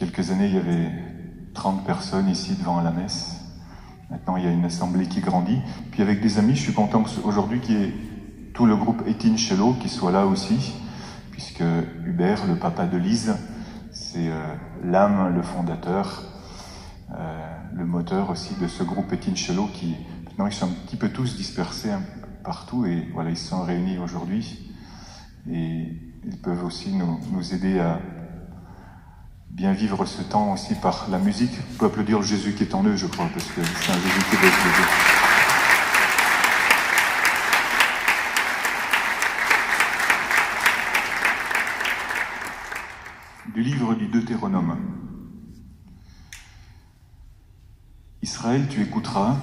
quelques années, il y avait 30 personnes ici devant la messe. Maintenant, il y a une assemblée qui grandit. Puis avec des amis, je suis content aujourd'hui qu'il y ait tout le groupe Étienne Chelot qui soit là aussi, puisque Hubert, le papa de Lise, c'est l'âme, le fondateur, le moteur aussi de ce groupe Étienne Chelot qui, maintenant, ils sont un petit peu tous dispersés partout et voilà, ils se sont réunis aujourd'hui et ils peuvent aussi nous aider à bien vivre ce temps aussi par la musique. On peut applaudir le Jésus qui est en eux, je crois, parce que c'est un Jésus qui est explosé. Du livre du Deutéronome. Israël, tu écouteras,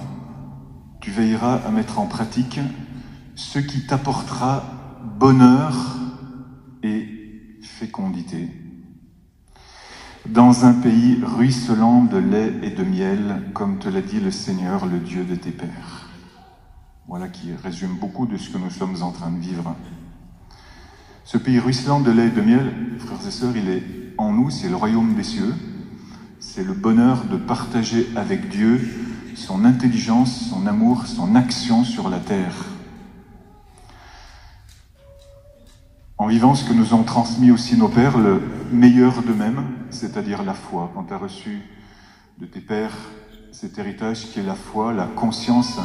tu veilleras à mettre en pratique ce qui t'apportera bonheur et fécondité. Dans un pays ruisselant de lait et de miel, comme te l'a dit le Seigneur, le Dieu de tes pères. Voilà qui résume beaucoup de ce que nous sommes en train de vivre. Ce pays ruisselant de lait et de miel, frères et sœurs, il est en nous, c'est le royaume des cieux. C'est le bonheur de partager avec Dieu son intelligence, son amour, son action sur la terre. En vivant ce que nous ont transmis aussi nos pères, le meilleur d'eux-mêmes, c'est-à-dire la foi. Quand tu as reçu de tes pères cet héritage qui est la foi, la conscience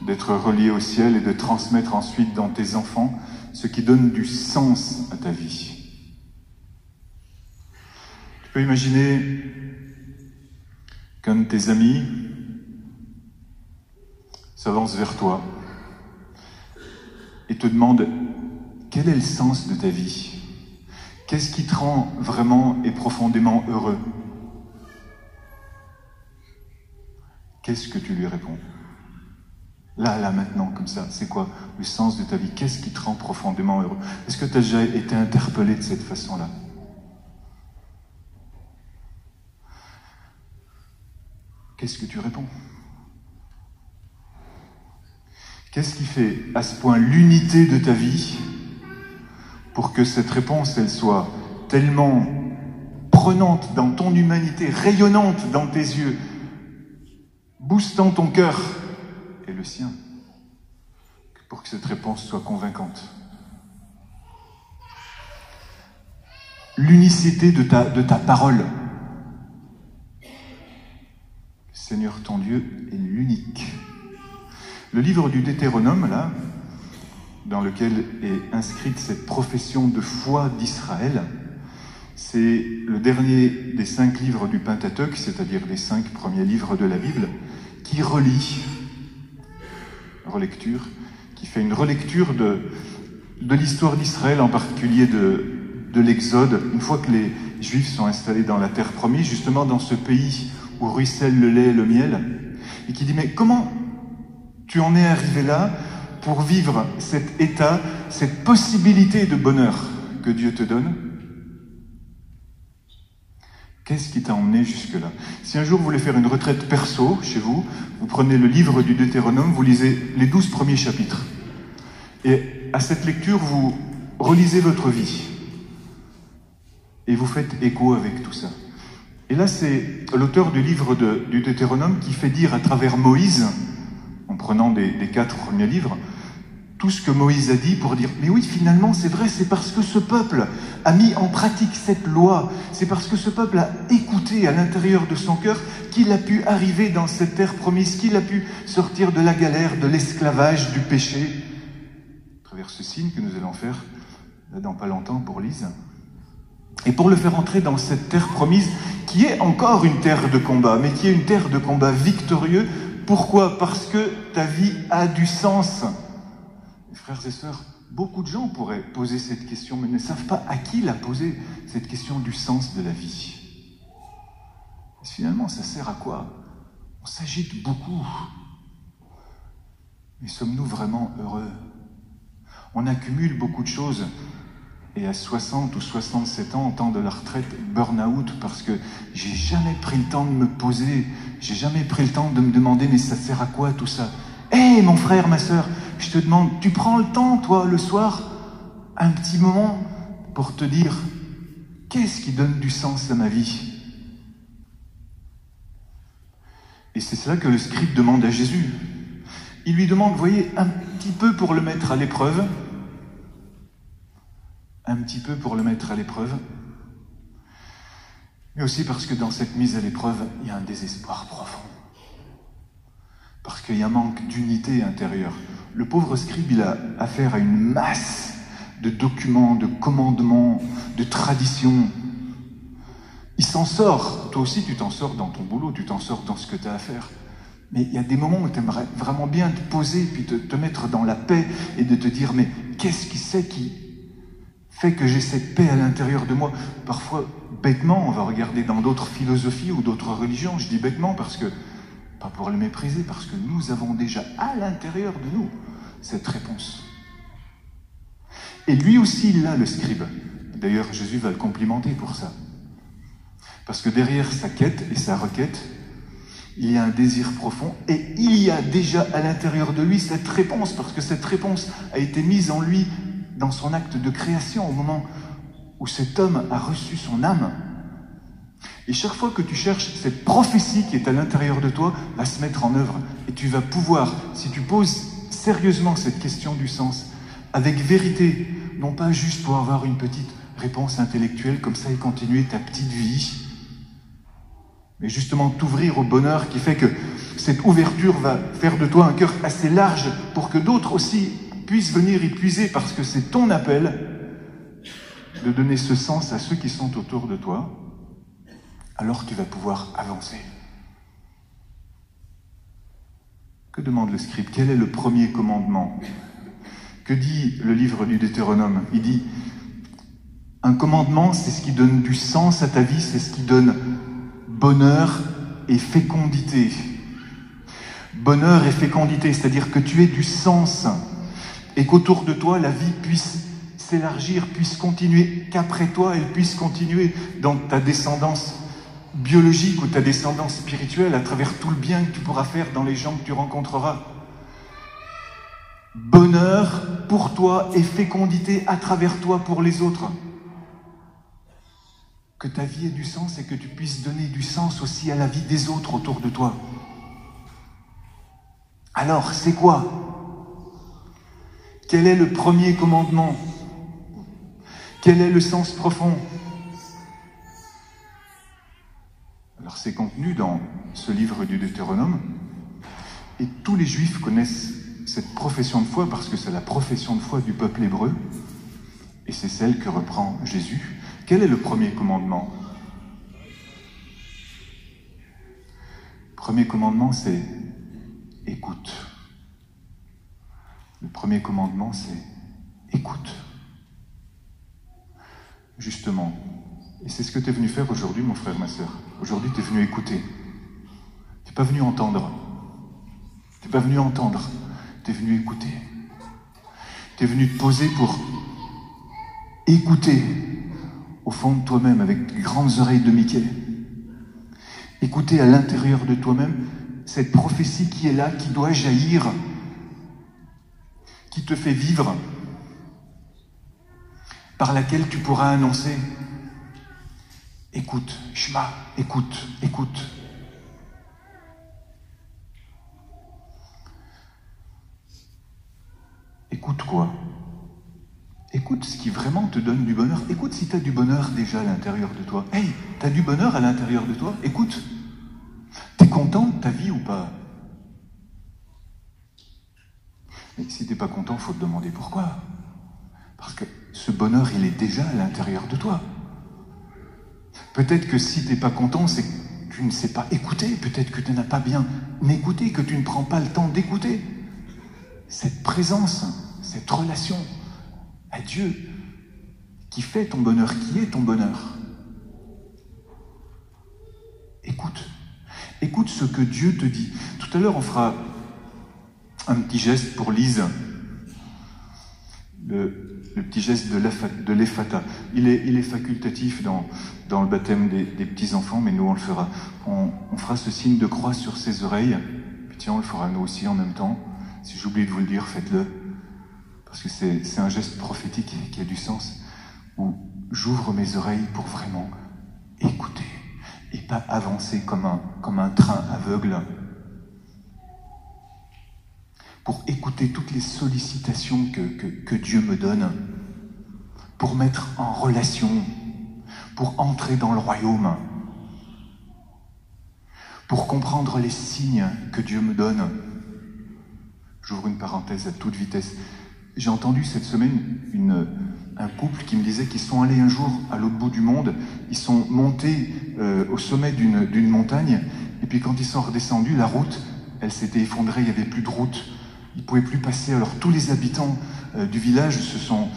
d'être relié au ciel et de transmettre ensuite dans tes enfants ce qui donne du sens à ta vie. Tu peux imaginer qu'un de tes amis s'avance vers toi et te demande quel est le sens de ta vie? Qu'est-ce qui te rend vraiment et profondément heureux? Qu'est-ce que tu lui réponds? Là, maintenant, comme ça, c'est quoi le sens de ta vie? Qu'est-ce qui te rend profondément heureux? Est-ce que tu as déjà été interpellé de cette façon-là? Qu'est-ce que tu réponds? Qu'est-ce qui fait à ce point l'unité de ta vie pour que cette réponse, elle soit tellement prenante dans ton humanité, rayonnante dans tes yeux, boostant ton cœur et le sien, pour que cette réponse soit convaincante? L'unicité de ta parole. Seigneur ton Dieu est l'unique. Le livre du Deutéronome, là, dans lequel est inscrite cette profession de foi d'Israël, c'est le dernier des 5 livres du Pentateuque, c'est-à-dire des 5 premiers livres de la Bible, qui qui fait une relecture de l'histoire d'Israël, en particulier de l'Exode, une fois que les Juifs sont installés dans la terre promise, justement dans ce pays où ruisselle le lait et le miel, et qui dit, mais comment tu en es arrivé là pour vivre cet état, cette possibilité de bonheur que Dieu te donne? Qu'est-ce qui t'a emmené jusque-là? Si un jour vous voulez faire une retraite perso chez vous, vous prenez le livre du Deutéronome, vous lisez les 12 premiers chapitres. Et à cette lecture, vous relisez votre vie. Et vous faites écho avec tout ça. Et là, c'est l'auteur du livre du Deutéronome qui fait dire à travers Moïse, en prenant des 4 premiers livres, tout ce que Moïse a dit pour dire « Mais oui, finalement, c'est vrai, c'est parce que ce peuple a mis en pratique cette loi, c'est parce que ce peuple a écouté à l'intérieur de son cœur qu'il a pu arriver dans cette terre promise, qu'il a pu sortir de la galère, de l'esclavage, du péché. » À travers ce signe que nous allons faire là, dans pas longtemps pour Lise. Et pour le faire entrer dans cette terre promise, qui est encore une terre de combat, mais qui est une terre de combat victorieux. Pourquoi? Parce que ta vie a du sens. Frères et sœurs, beaucoup de gens pourraient poser cette question, mais ne savent pas à qui la poser, cette question du sens de la vie. Et finalement, ça sert à quoi? On s'agite beaucoup. Mais sommes-nous vraiment heureux? On accumule beaucoup de choses. Et à 60 ou 67 ans, en temps de la retraite, burn-out, parce que j'ai jamais pris le temps de me poser, j'ai jamais pris le temps de me demander, mais ça sert à quoi tout ça? Hé, mon frère, ma sœur, je te demande, tu prends le temps, toi, le soir, un petit moment, pour te dire, qu'est-ce qui donne du sens à ma vie? Et c'est cela que le scribe demande à Jésus. Il lui demande, vous voyez, un petit peu pour le mettre à l'épreuve, un petit peu pour le mettre à l'épreuve, mais aussi parce que dans cette mise à l'épreuve, il y a un désespoir profond. Parce qu'il y a un manque d'unité intérieure. Le pauvre scribe, il a affaire à une masse de documents, de commandements, de traditions. Il s'en sort. Toi aussi, tu t'en sors dans ton boulot, tu t'en sors dans ce que tu as à faire. Mais il y a des moments où tu aimerais vraiment bien te poser, puis te mettre dans la paix et de te dire, mais qu'est-ce qui c'est qui fait que j'ai cette paix à l'intérieur de moi? Parfois, bêtement, on va regarder dans d'autres philosophies ou d'autres religions. Je dis bêtement parce que, pas pour le mépriser, parce que nous avons déjà à l'intérieur de nous cette réponse. Et lui aussi, il l'a, le scribe. D'ailleurs, Jésus va le complimenter pour ça. Parce que derrière sa quête et sa requête, il y a un désir profond et il y a déjà à l'intérieur de lui cette réponse, parce que cette réponse a été mise en lui dans son acte de création, au moment où cet homme a reçu son âme. Et chaque fois que tu cherches, cette prophétie qui est à l'intérieur de toi va se mettre en œuvre. Et tu vas pouvoir, si tu poses sérieusement cette question du sens, avec vérité, non pas juste pour avoir une petite réponse intellectuelle comme ça et continuer ta petite vie, mais justement t'ouvrir au bonheur qui fait que cette ouverture va faire de toi un cœur assez large pour que d'autres aussi puissent venir y puiser, parce que c'est ton appel de donner ce sens à ceux qui sont autour de toi. Alors tu vas pouvoir avancer. Que demande le scribe? Quel est le premier commandement? Que dit le livre du Deutéronome? Il dit, un commandement, c'est ce qui donne du sens à ta vie, c'est ce qui donne bonheur et fécondité. Bonheur et fécondité, c'est-à-dire que tu aies du sens et qu'autour de toi, la vie puisse s'élargir, puisse continuer, qu'après toi, elle puisse continuer dans ta descendance biologique ou ta descendance spirituelle, à travers tout le bien que tu pourras faire dans les gens que tu rencontreras. Bonheur pour toi et fécondité à travers toi pour les autres. Que ta vie ait du sens et que tu puisses donner du sens aussi à la vie des autres autour de toi. Alors, c'est quoi? Quel est le premier commandement? Quel est le sens profond? Alors c'est contenu dans ce livre du Deutéronome, et tous les Juifs connaissent cette profession de foi parce que c'est la profession de foi du peuple hébreu, et c'est celle que reprend Jésus. Quel est le premier commandement? Le premier commandement, c'est écoute. Le premier commandement, c'est écoute. Justement. Et c'est ce que tu es venu faire aujourd'hui, mon frère, ma sœur. Aujourd'hui, tu es venu écouter. Tu n'es pas venu entendre. Tu n'es pas venu entendre. Tu es venu écouter. Tu es venu te poser pour écouter au fond de toi-même, avec les grandes oreilles de Mickey. Écouter à l'intérieur de toi-même cette prophétie qui est là, qui doit jaillir, qui te fait vivre, par laquelle tu pourras annoncer. Écoute, Shema, écoute, écoute. Écoute quoi? Écoute ce qui vraiment te donne du bonheur. Écoute si tu as du bonheur déjà à l'intérieur de toi. Hey, tu as du bonheur à l'intérieur de toi? Écoute. T'es content de ta vie ou pas? Mais si t'es pas content, il faut te demander pourquoi. Parce que ce bonheur, il est déjà à l'intérieur de toi. Peut-être que si t'es pas content, c'est que tu ne sais pas écouter. Peut-être que tu n'as pas bien écouté, que tu ne prends pas le temps d'écouter. Cette présence, cette relation à Dieu qui fait ton bonheur, qui est ton bonheur. Écoute. Écoute ce que Dieu te dit. Tout à l'heure, on fera un petit geste pour Lise. Le petit geste de l'Ephata. Il est facultatif dans le baptême des petits-enfants, mais nous, on le fera. On fera ce signe de croix sur ses oreilles. Puis tiens, on le fera nous aussi en même temps. Si j'oublie de vous le dire, faites-le. Parce que c'est un geste prophétique qui a du sens, où j'ouvre mes oreilles pour vraiment écouter et pas avancer comme un train aveugle pour écouter toutes les sollicitations que Dieu me donne, pour mettre en relation, pour entrer dans le royaume, pour comprendre les signes que Dieu me donne. J'ouvre une parenthèse à toute vitesse. J'ai entendu cette semaine un couple qui me disait qu'ils sont allés un jour à l'autre bout du monde, ils sont montés au sommet d'une montagne, et puis quand ils sont redescendus, la route, elle s'était effondrée, il n'y avait plus de route, ils ne pouvaient plus passer. Alors tous les habitants du village se sont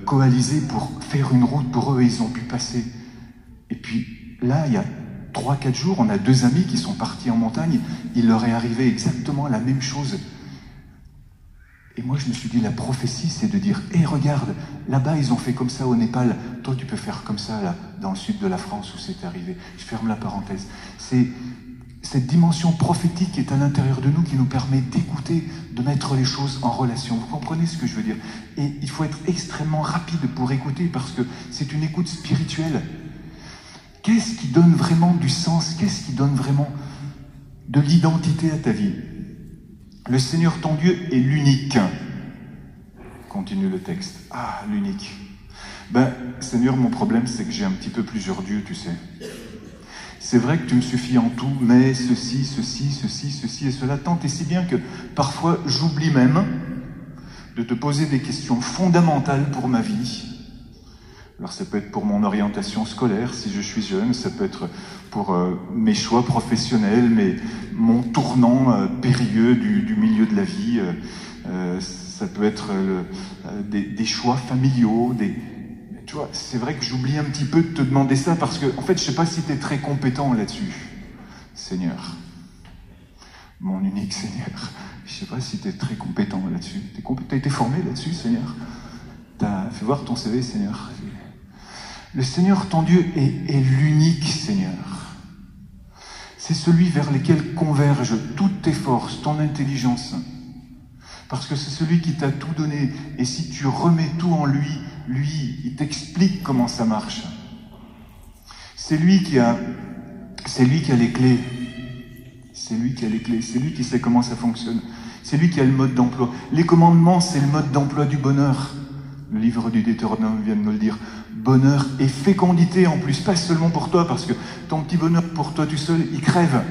coalisés pour faire une route pour eux, et ils ont pu passer. Et puis là, il y a 3-4 jours, on a 2 amis qui sont partis en montagne, il leur est arrivé exactement la même chose. Et moi, je me suis dit, la prophétie, c'est de dire, hé, regarde, là-bas, ils ont fait comme ça au Népal. Toi, tu peux faire comme ça, là, dans le sud de la France, où c'est arrivé. Je ferme la parenthèse. C'est cette dimension prophétique qui est à l'intérieur de nous, qui nous permet d'écouter, de mettre les choses en relation. Vous comprenez ce que je veux dire? Et il faut être extrêmement rapide pour écouter, parce que c'est une écoute spirituelle. Qu'est-ce qui donne vraiment du sens? Qu'est-ce qui donne vraiment de l'identité à ta vie? Le Seigneur ton Dieu est l'unique. Continue le texte. Ah, l'unique. Seigneur, mon problème, c'est que j'ai un petit peu plusieurs dieux, tu sais. C'est vrai que tu me suffis en tout, mais ceci et cela, tant et si bien que parfois j'oublie même de te poser des questions fondamentales pour ma vie. Alors ça peut être pour mon orientation scolaire, si je suis jeune, ça peut être pour mes choix professionnels, mon tournant périlleux du milieu de la vie, ça peut être des choix familiaux, tu vois, c'est vrai que j'oublie un petit peu de te demander ça, parce que, en fait, je ne sais pas si tu es très compétent là-dessus, Seigneur. Mon unique Seigneur. Je ne sais pas si tu es très compétent là-dessus. Tu as été formé là-dessus, Seigneur? Fais voir ton CV, Seigneur. Le Seigneur, ton Dieu, est l'unique Seigneur. C'est celui vers lequel convergent toutes tes forces, ton intelligence. Parce que c'est celui qui t'a tout donné. Et si tu remets tout en lui, il t'explique comment ça marche. C'est lui qui a les clés. C'est lui qui a les clés. C'est lui qui sait comment ça fonctionne. C'est lui qui a le mode d'emploi. Les commandements, c'est le mode d'emploi du bonheur. Le livre du Deutéronome vient de nous le dire. Bonheur et fécondité en plus, pas seulement pour toi, parce que ton petit bonheur pour toi tout seul, il crève.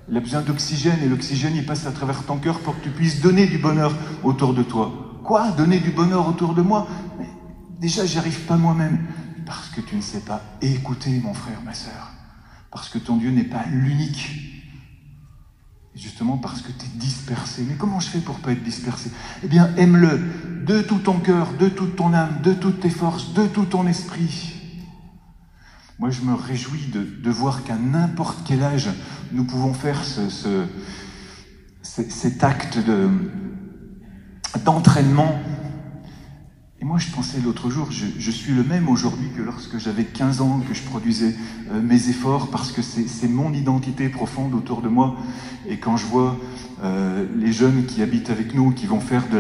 Il a besoin d'oxygène, et l'oxygène, il passe à travers ton cœur pour que tu puisses donner du bonheur autour de toi. Quoi? Donner du bonheur autour de moi? Mais déjà, j'y arrive pas moi-même. Parce que tu ne sais pas écouter, mon frère, ma sœur. Parce que ton Dieu n'est pas l'unique. Et justement parce que tu es dispersé. Mais comment je fais pour pas être dispersé? Eh bien, aime-le de tout ton cœur, de toute ton âme, de toutes tes forces, de tout ton esprit. Moi, je me réjouis de voir qu'à n'importe quel âge, nous pouvons faire cet acte d'entraînement. Et moi, je pensais l'autre jour, je suis le même aujourd'hui que lorsque j'avais 15 ans, que je produisais mes efforts, parce que c'est mon identité profonde autour de moi. Et quand je vois les jeunes qui habitent avec nous, qui vont faire de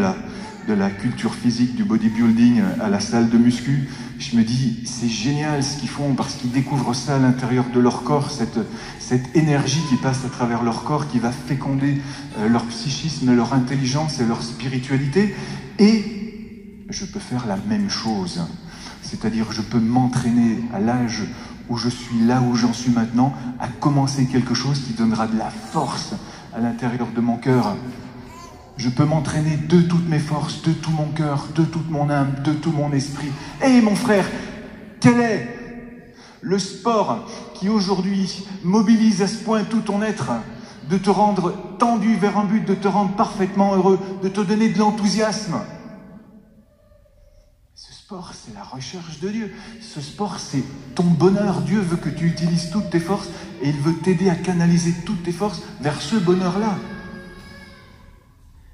la culture physique, du bodybuilding à la salle de muscu, je me dis, c'est génial ce qu'ils font, parce qu'ils découvrent ça à l'intérieur de leur corps, cette énergie qui passe à travers leur corps, qui va féconder leur psychisme, leur intelligence et leur spiritualité. Et je peux faire la même chose. C'est-à-dire, je peux m'entraîner à l'âge où je suis là, où j'en suis maintenant, à commencer quelque chose qui donnera de la force à l'intérieur de mon cœur. Je peux m'entraîner de toutes mes forces, de tout mon cœur, de toute mon âme, de tout mon esprit. Et mon frère, quel est le sport qui aujourd'hui mobilise à ce point tout ton être, de te rendre tendu vers un but, de te rendre parfaitement heureux, de te donner de l'enthousiasme? Ce sport, c'est la recherche de Dieu. Ce sport, c'est ton bonheur. Dieu veut que tu utilises toutes tes forces et il veut t'aider à canaliser toutes tes forces vers ce bonheur-là.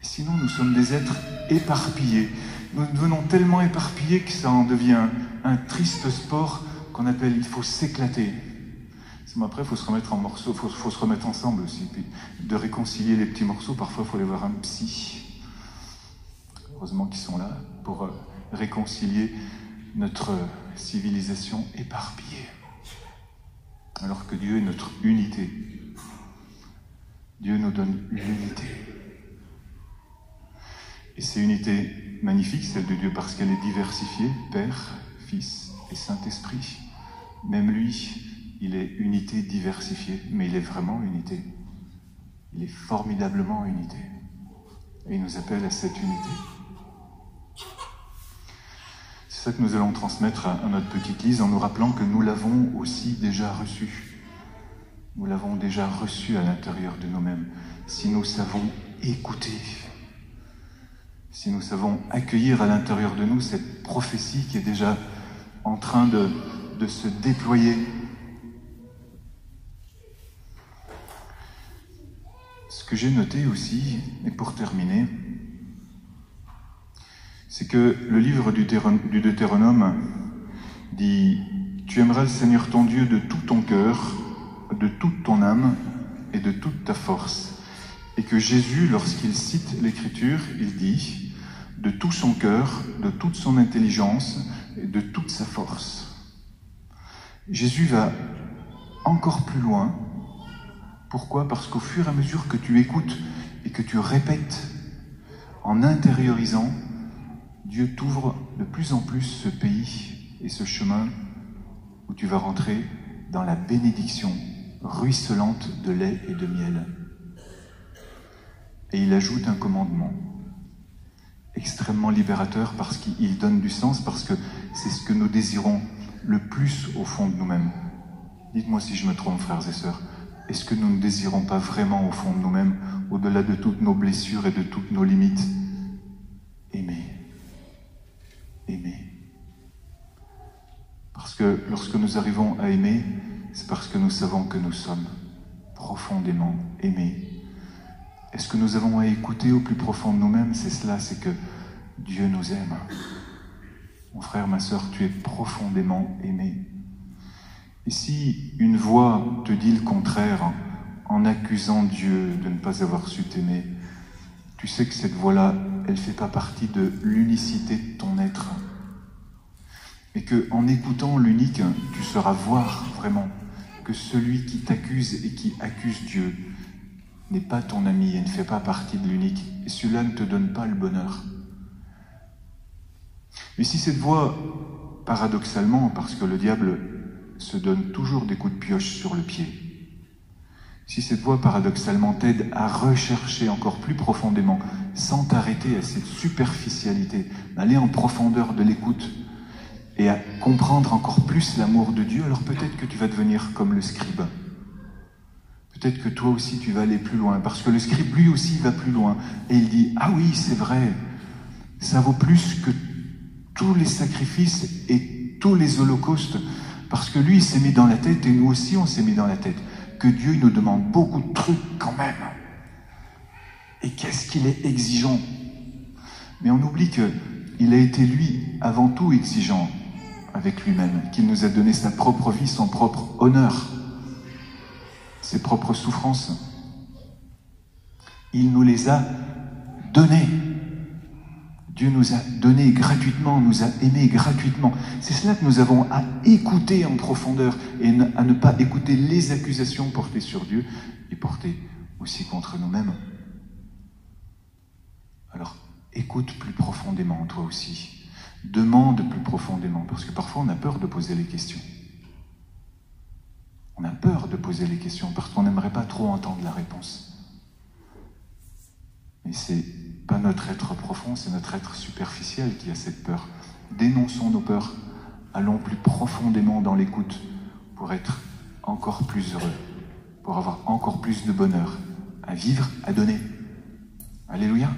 Sinon, nous sommes des êtres éparpillés. Nous devenons tellement éparpillés que ça en devient un triste sport qu'on appelle « il faut s'éclater ». Après, il faut se remettre en morceaux, il faut se remettre ensemble aussi. Puis de réconcilier les petits morceaux, parfois il faut aller voir un psy. Heureusement qu'ils sont là pour réconcilier notre civilisation éparpillée. Alors que Dieu est notre unité. Dieu nous donne l'unité. Et c'est une unité magnifique, celle de Dieu, parce qu'elle est diversifiée, Père, Fils et Saint-Esprit. Même lui, il est unité diversifiée, mais il est vraiment unité. Il est formidablement unité. Et il nous appelle à cette unité. C'est ça que nous allons transmettre à notre petite Lise en nous rappelant que nous l'avons aussi déjà reçu. Nous l'avons déjà reçu à l'intérieur de nous-mêmes. Si nous savons écouter, si nous savons accueillir à l'intérieur de nous cette prophétie qui est déjà en train de se déployer. Ce que j'ai noté aussi, et pour terminer, c'est que le livre du Deutéronome dit « Tu aimeras le Seigneur ton Dieu de tout ton cœur, de toute ton âme et de toute ta force. » Et que Jésus, lorsqu'il cite l'Écriture, il dit « de tout son cœur, de toute son intelligence et de toute sa force. » Jésus va encore plus loin. Pourquoi? Parce qu'au fur et à mesure que tu écoutes et que tu répètes en intériorisant, Dieu t'ouvre de plus en plus ce pays et ce chemin où tu vas rentrer dans la bénédiction ruisselante de lait et de miel. Et il ajoute un commandement extrêmement libérateur parce qu'il donne du sens, parce que c'est ce que nous désirons le plus au fond de nous-mêmes. Dites-moi si je me trompe, frères et sœurs. Est-ce que nous ne désirons pas vraiment au fond de nous-mêmes, au-delà de toutes nos blessures et de toutes nos limites, aimer? Aimer. Parce que lorsque nous arrivons à aimer, c'est parce que nous savons que nous sommes profondément aimés. Est-ce que nous avons à écouter au plus profond de nous-mêmes? C'est cela, c'est que Dieu nous aime. Mon frère, ma sœur, tu es profondément aimé. Et si une voix te dit le contraire, en accusant Dieu de ne pas avoir su t'aimer, tu sais que cette voix-là, elle ne fait pas partie de l'unicité de ton être. Et qu'en écoutant l'unique, tu sauras voir vraiment que celui qui t'accuse et qui accuse Dieu n'est pas ton ami et ne fait pas partie de l'unique. Et celui-là ne te donne pas le bonheur. Mais si cette voix, paradoxalement, parce que le diable se donne toujours des coups de pioche sur le pied, si cette voix paradoxalement t'aide à rechercher encore plus profondément, sans t'arrêter à cette superficialité, aller en profondeur de l'écoute et à comprendre encore plus l'amour de Dieu, alors peut-être que tu vas devenir comme le scribe. Peut-être que toi aussi tu vas aller plus loin, parce que le scribe lui aussi va plus loin. Et il dit, ah oui, c'est vrai, ça vaut plus que tous les sacrifices et tous les holocaustes, parce que lui il s'est mis dans la tête, et nous aussi on s'est mis dans la tête, que Dieu il nous demande beaucoup de trucs quand même. Et qu'est-ce qu'il est exigeant. Mais on oublie qu'il a été lui avant tout exigeant avec lui-même, qu'il nous a donné sa propre vie, son propre honneur, ses propres souffrances. Il nous les a données. Dieu nous a donné gratuitement, nous a aimés gratuitement. C'est cela que nous avons à écouter en profondeur et à ne pas écouter les accusations portées sur Dieu et portées aussi contre nous-mêmes. Alors, écoute plus profondément, toi aussi. Demande plus profondément, parce que parfois on a peur de poser les questions. On a peur de poser les questions parce qu'on n'aimerait pas trop entendre la réponse. Mais c'est pas notre être profond, c'est notre être superficiel qui a cette peur. Dénonçons nos peurs, allons plus profondément dans l'écoute pour être encore plus heureux, pour avoir encore plus de bonheur à vivre, à donner. Alléluia.